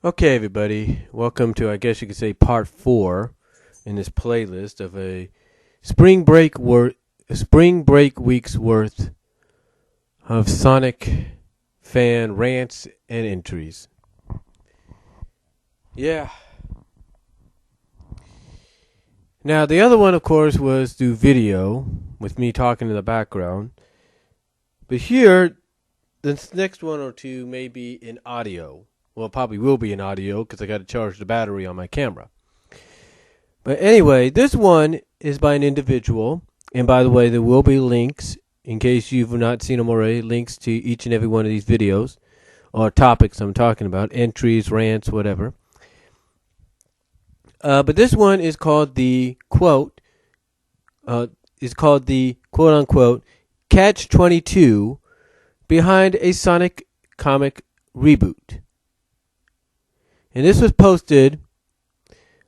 Okay, everybody, welcome to, I guess you could say, part 4 in this playlist of a spring break week's worth of Sonic fan rants and entries. Yeah. Now, the other one, of course, was through video with me talking in the background. But here, this next one or two may be in audio. Well, it probably will be in audio because I got to charge the battery on my camera. But anyway, this one is by an individual. And by the way, there will be links, in case you've not seen them already, links to each and every one of these videos or topics I'm talking about, entries, rants, whatever. But this one is called the quote unquote Catch 22 behind a Sonic comic reboot. And this was posted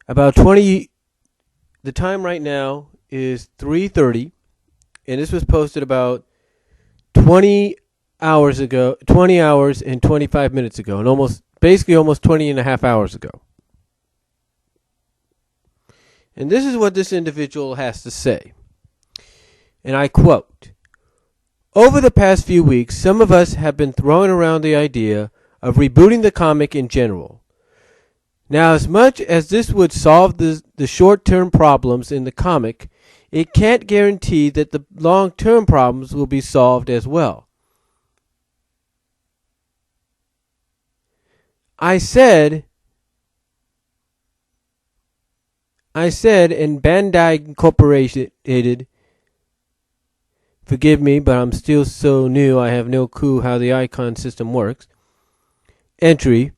about 20. The time right now is 3:30, and this was posted about 20 hours ago, 20 hours and 25 minutes ago, and almost 20 and a half hours ago. And this is what this individual has to say. And I quote, "Over the past few weeks, some of us have been throwing around the idea of rebooting the comic in general. Now, as much as this would solve the short-term problems in the comic, it can't guarantee that the long-term problems will be solved as well. I said, and Bandai Incorporated, forgive me, but I'm still so new, I have no clue how the icon system works. Entry,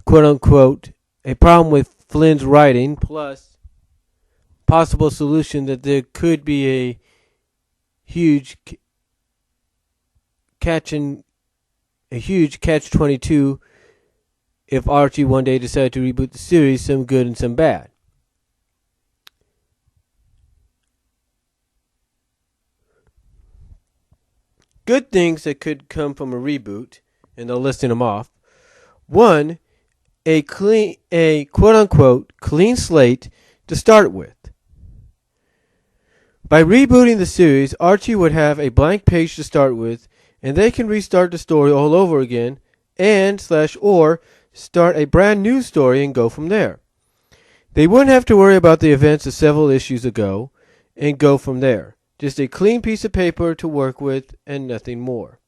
quote-unquote, a problem with Flynn's writing, plus possible solution that there could be a huge catch-22 if Archie one day decided to reboot the series, some good and some bad. Good things that could come from a reboot, and they're listing them off. One, a quote-unquote clean slate to start with. By rebooting the series, Archie would have a blank page to start with, and they can restart the story all over again or start a brand new story and go from there. They wouldn't have to worry about the events of several issues ago and go from there. Just a clean piece of paper to work with and nothing more.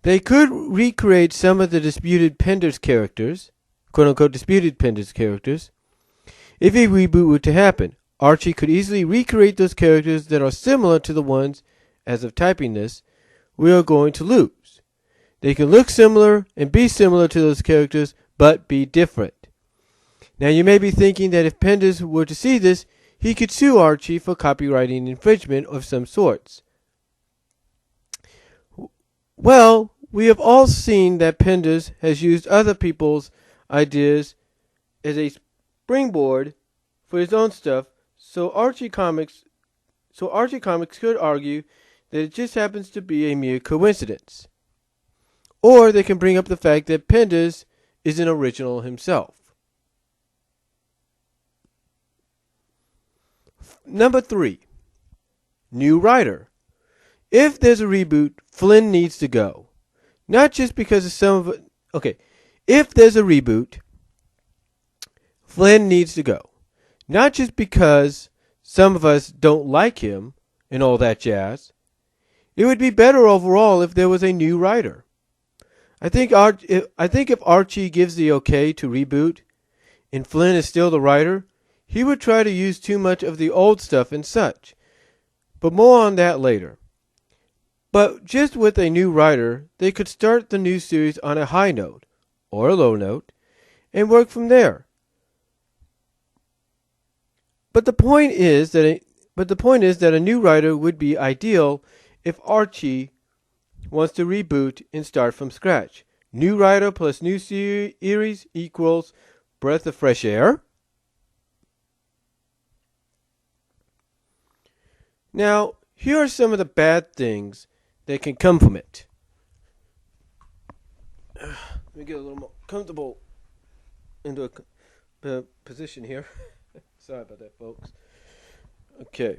They could recreate some of the disputed Penders characters, quote-unquote disputed Penders characters. If a reboot were to happen, Archie could easily recreate those characters that are similar to the ones, as of typing this, we are going to lose. They can look similar and be similar to those characters, but be different. Now you may be thinking that if Penders were to see this, he could sue Archie for copyrighting infringement of some sorts. Well, we have all seen that Penders has used other people's ideas as a springboard for his own stuff, so Archie Comics could argue that it just happens to be a mere coincidence. Or they can bring up the fact that Penders is an original himself. Number 3, new writer. If there's a reboot, Flynn needs to go. Not just because of if there's a reboot, Flynn needs to go. Not just because some of us don't like him and all that jazz. It would be better overall if there was a new writer. I think if Archie gives the okay to reboot and Flynn is still the writer, he would try to use too much of the old stuff and such. But more on that later. But just with a new writer, they could start the new series on a high note, or a low note, and work from there. But the point is that a new writer would be ideal if Archie wants to reboot and start from scratch. New writer plus new series equals breath of fresh air. Now, here are some of the bad things that can come from it. Let me get a little more comfortable into a position here. Sorry about that, folks. Okay.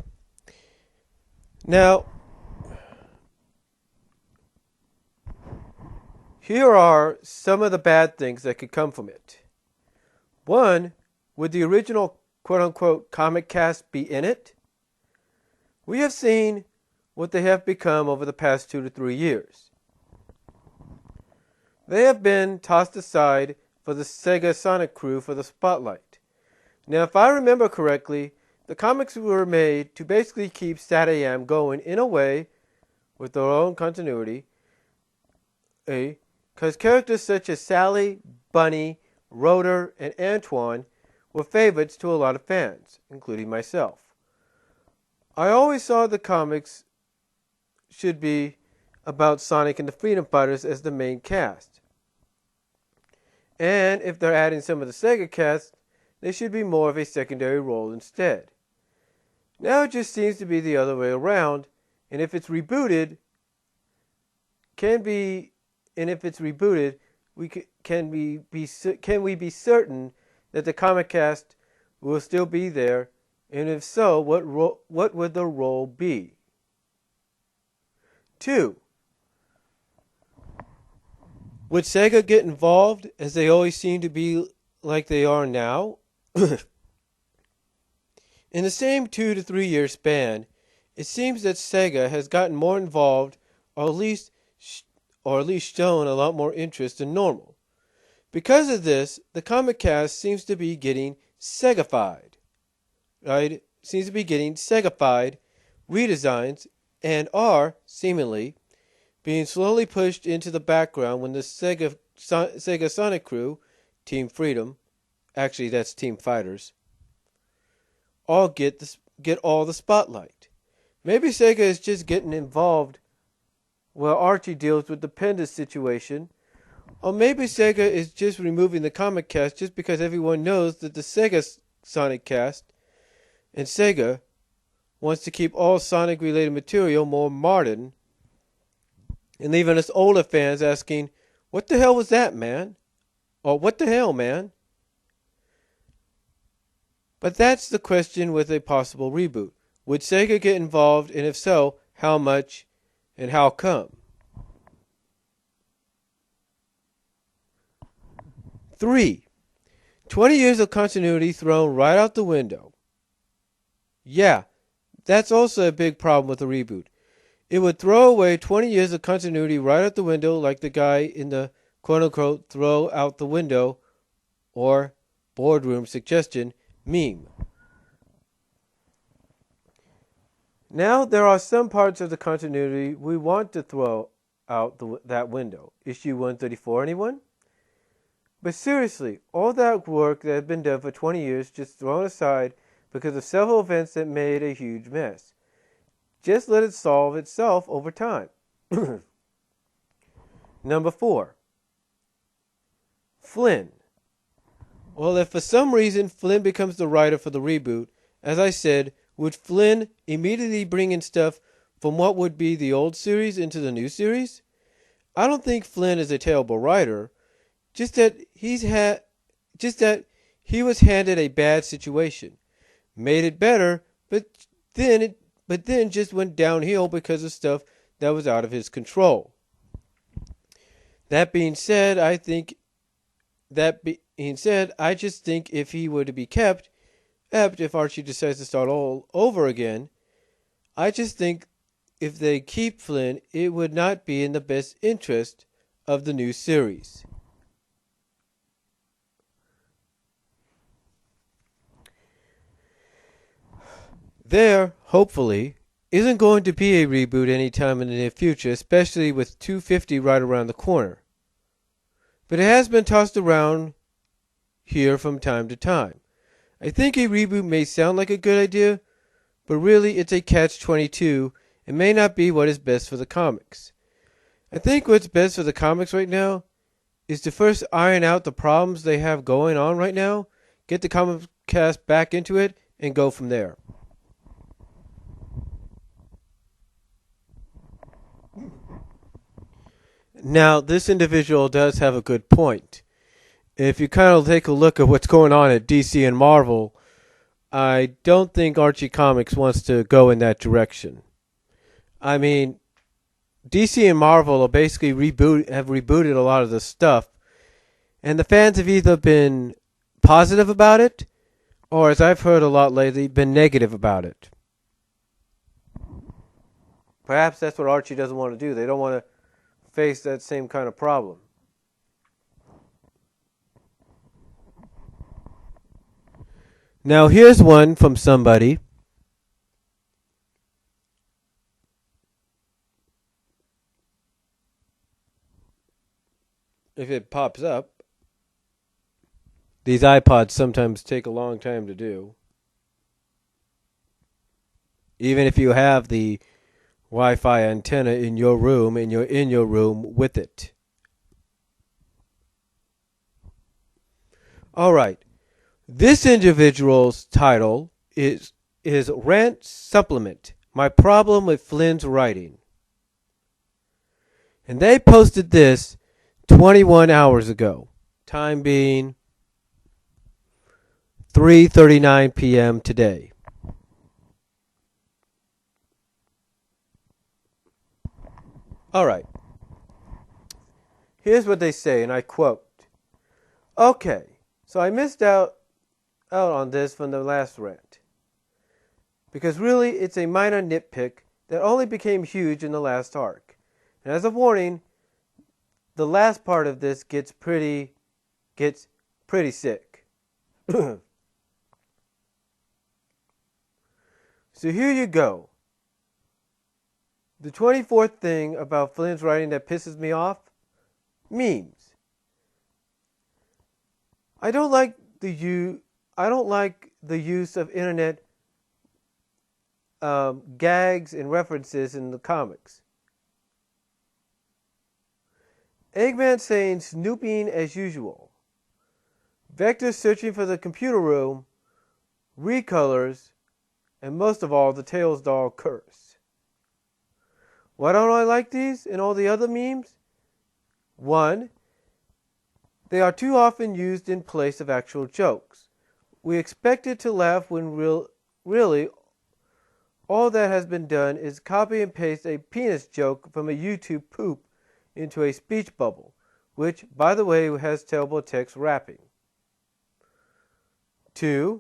Now, here are some of the bad things that could come from it. One, would the original quote-unquote comic cast be in it? We have seen what they have become over the past 2 to 3 years. They have been tossed aside for the Sega Sonic crew for the spotlight. Now, if I remember correctly, the comics were made to basically keep SatAM going in a way with their own continuity, because characters such as Sally, Bunny, Rotor, and Antoine were favorites to a lot of fans, including myself. I always saw the comics should be about Sonic and the Freedom Fighters as the main cast. And if they're adding some of the Sega cast, they should be more of a secondary role instead. Now it just seems to be the other way around, and if it's rebooted, can we be certain that the comic cast will still be there, and if so, what would the role be? 2. Would Sega get involved, as they always seem to be like they are now? In the same 2 to 3 year span, it seems that Sega has gotten more involved, or at least shown a lot more interest than normal. Because of this, the comic cast seems to be getting Segafied. Right? Seems to be getting Segafied redesigns and are, seemingly, being slowly pushed into the background when the Sega Sonic crew, Team Freedom, actually that's Team Fighters, all get all the spotlight. Maybe Sega is just getting involved while Archie deals with the Penda situation, or maybe Sega is just removing the comic cast just because everyone knows that the Sega Sonic cast and Sega wants to keep all Sonic related material more modern, and leaving us older fans asking, what the hell was that, man? Or what the hell, man? But that's the question with a possible reboot. Would Sega get involved, and if so, how much and how come? 3. 20 years of continuity thrown right out the window. Yeah, that's also a big problem with a reboot. It would throw away 20 years of continuity right out the window, like the guy in the quote-unquote throw out the window or boardroom suggestion meme. Now there are some parts of the continuity we want to throw out that window. Issue 134, anyone? But seriously, all that work that had been done for 20 years just thrown aside because of several events that made a huge mess. Just let it solve itself over time. Number 4. Flynn. Well, if for some reason Flynn becomes the writer for the reboot, as I said, would Flynn immediately bring in stuff from what would be the old series into the new series? I don't think Flynn is a terrible writer, just that he was handed a bad situation, made it better, but then just went downhill because of stuff that was out of his control. That being said, I just think if he were to be kept, if Archie decides to start all over again, I just think if they keep Flynn, it would not be in the best interest of the new series. There, hopefully, isn't going to be a reboot anytime in the near future, especially with 250 right around the corner. But it has been tossed around here from time to time. I think a reboot may sound like a good idea, but really it's a catch-22 and may not be what is best for the comics. I think what's best for the comics right now is to first iron out the problems they have going on right now, get the comic cast back into it, and go from there. Now, this individual does have a good point. If you kind of take a look at what's going on at DC and Marvel, I don't think Archie Comics wants to go in that direction. I mean, DC and Marvel are basically have rebooted a lot of the stuff, and the fans have either been positive about it, or as I've heard a lot lately, been negative about it. Perhaps that's what Archie doesn't want to do. They don't want to face that same kind of problem. Now, here's one from somebody. If it pops up, these iPods sometimes take a long time to do. Even if you have the Wi-Fi antenna in your room and you're in your room with it. All right. This individual's title is Rants Supplement, My Problem with Flynn's Writing. And they posted this 21 hours ago, time being 3:39 p.m. today. All right. Here's what they say, and I quote. Okay, so I missed out on this from the last rant. Because really, it's a minor nitpick that only became huge in the last arc. And as a warning, the last part of this gets pretty sick. So here you go. The 24th thing about Flynn's writing that pisses me off? Memes. I don't like the use of internet gags and references in the comics. Eggman saying snooping as usual. Vector searching for the computer room, recolors, and most of all, the Tails doll curse. Why don't I like these and all the other memes? 1. They are too often used in place of actual jokes. We expected to laugh when really all that has been done is copy and paste a penis joke from a YouTube poop into a speech bubble, which, by the way, has terrible text wrapping. 2.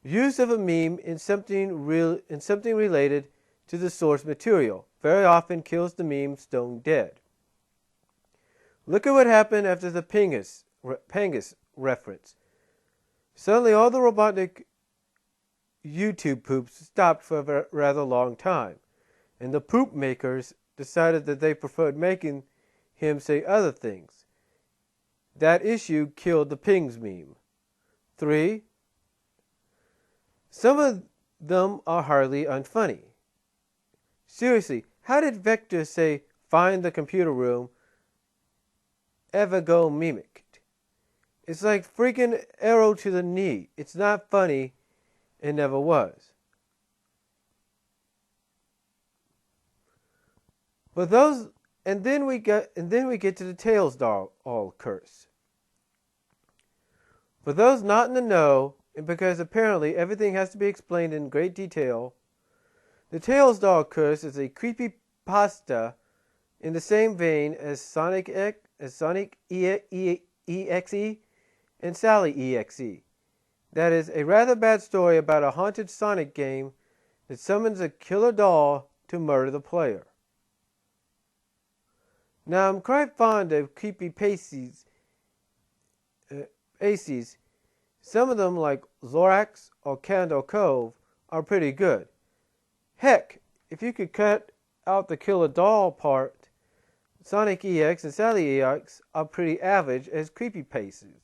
Use of a meme in something related to the source material very often kills the meme stone dead. Look at what happened after the Pangus reference. Suddenly all the robotic YouTube poops stopped for a rather long time, and the poop makers decided that they preferred making him say other things. That issue killed the Pings meme. 3. Some of them are hardly unfunny. Seriously, how did Vector say, find the computer room, ever go mimicked? It's like freaking arrow to the knee. It's not funny. It never was. But those, and then we get to the Tails doll curse. For those not in the know, and because apparently everything has to be explained in great detail, the Tails doll curse is a creepy pasta in the same vein as Sonic EXE and Sally EXE. That is a rather bad story about a haunted Sonic game that summons a killer doll to murder the player. Now, I'm quite fond of creepy pasties. Some of them, like Zorax or Candle Cove, are pretty good. Heck, if you could cut out the killer doll part, Sonic EX and Sally EX are pretty average as creepypastas.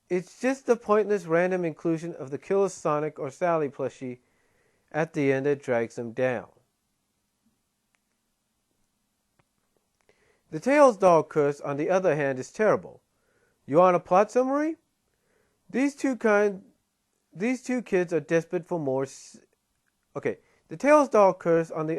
It's just the pointless random inclusion of the killer Sonic or Sally plushie at the end that drags them down. The Tails doll curse, on the other hand, is terrible. You want a plot summary? These two kids are desperate for more. Okay, the Tails doll curse, on the